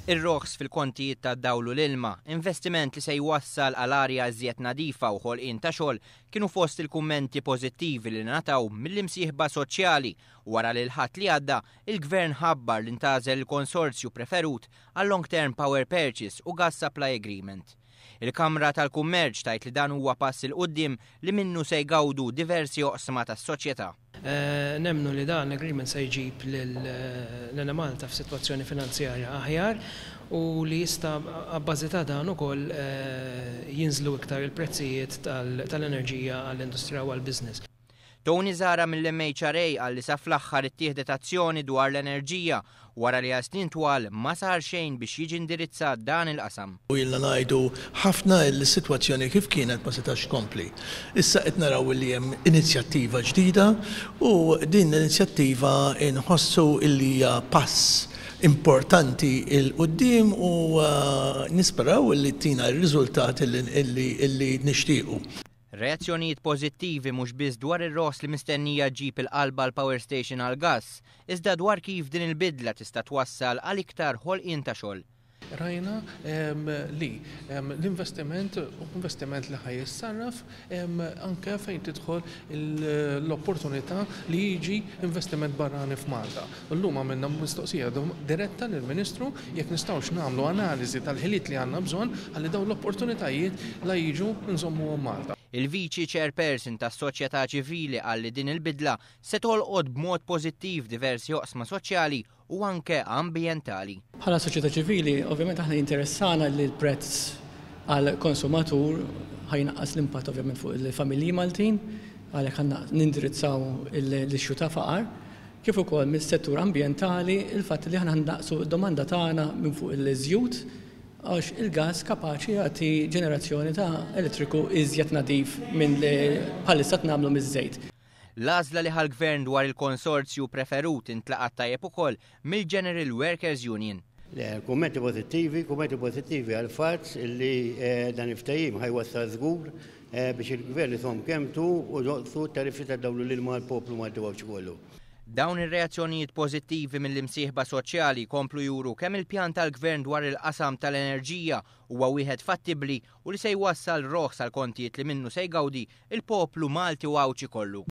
Ir-roħs fil-kontijiet tad-dawl u l-ilma, investiment li se jwassal għal arja iżjed nadifa u ħolqien ta' xogħol kienu fost il-kummenti pożittivi li ngħataw mill-imsieħba soċjali wara li l-ħadd li għadda il-Gvern ħabbar li ntażel il-konsorzju preferut għal long-term power purchase u gas supply agreement. Il-Kamra tal-Kummerċ tajt li dan huwa pass il qudiem li minnu se jgawdu diversi oqsma tas-soċjetà. Nemnu li dan l-agreement se jġib l-Malta f'sitwazzjoni finanzjarja aħjar u li jista' abbażi ta' dan ukoll jinżlu iktar il-prezzijiet tal-enerġija għall-industrija u għall-business. Tony Zara mill-MHRA għalli sa fl-aħħar ittieħdet azzjoni dwar l-enerġija wara li għasnin twal ma sar xejn biex jiġi indirizzat dan il-qasam. U jilla ngħidu ħafna l-sitwazzjoni kif kienet ma setax kompli. Issa qed naraw li hemm inizjattiva ġdida u din l-inizjattiva inħossu li hija pass importanti il-qudiem u nisperaw li tina r-riżultati li nixtiequ. Reazzjonijiet pożittivi mhux biss dwar ir-roħs li mistennija ġib il-qalba l-power station għal gass, iżda dwar kif din il-bidla tista' twassal għal iktar ħolqien ta' xogħol. Rajna li l-investiment li ħajjissarraf anke fejn tidħol l-opportunità li jiġi investiment barrani f'Malta. Llum għamilna mistoqsija diretta lill-Ministru jekk nistgħux nagħmlu analiżi tal-ħiliet li għandna bżonn ħalli dawn l-opportunitajiet la jiġu nżommuhom Malta. Il-Viċi Chairperson tas-Soċjetà Ċivili għalli din il-bidla se tolqod b'mod pożittiv diversi oqsma soċjali u anke ambjentali. Bħala soċjetà ċivili, ovvjament aħna interessana li l-prezz għal konsumatur ħajnaqqas l-impatt ovvjament fuq il-familji Maltin, għalhekk ħanna nindirizzaw l-ixxu ta' faqar, kif ukoll mis-settur ambjentali il-fatt li aħna naqsu d-domanda tagħna minn fuq il-żjud għax il-gas kapaċi jagħti ġenerazzjoni ta' elettriku iżjed nadif minn li bħalissa nagħmlu miż-żejt. L-għażla li ħall-Gvern dwar il-konsorzju preferut intlaqat tajjeb ukoll mill-General Workers Union. Kummenti pożittivi għal fatt li dan il-ftehim ħajwassal żgur biex il-Gvern isom kemmtu u joqsu t-tariffi tad-dawl l-ilma għall-poplu Malti waqt kollu. Dawn ir-reazzjonijiet pożittivi mill-imsieħba soċjali komplu juru kemm il-pjan tal-Gvern dwar il-qasam tal-enerġija huwa wieħed fattibbli u li se jwassal roħs għal kontijiet li minnu se jgawdi il-poplu Malti u Awċi kollu.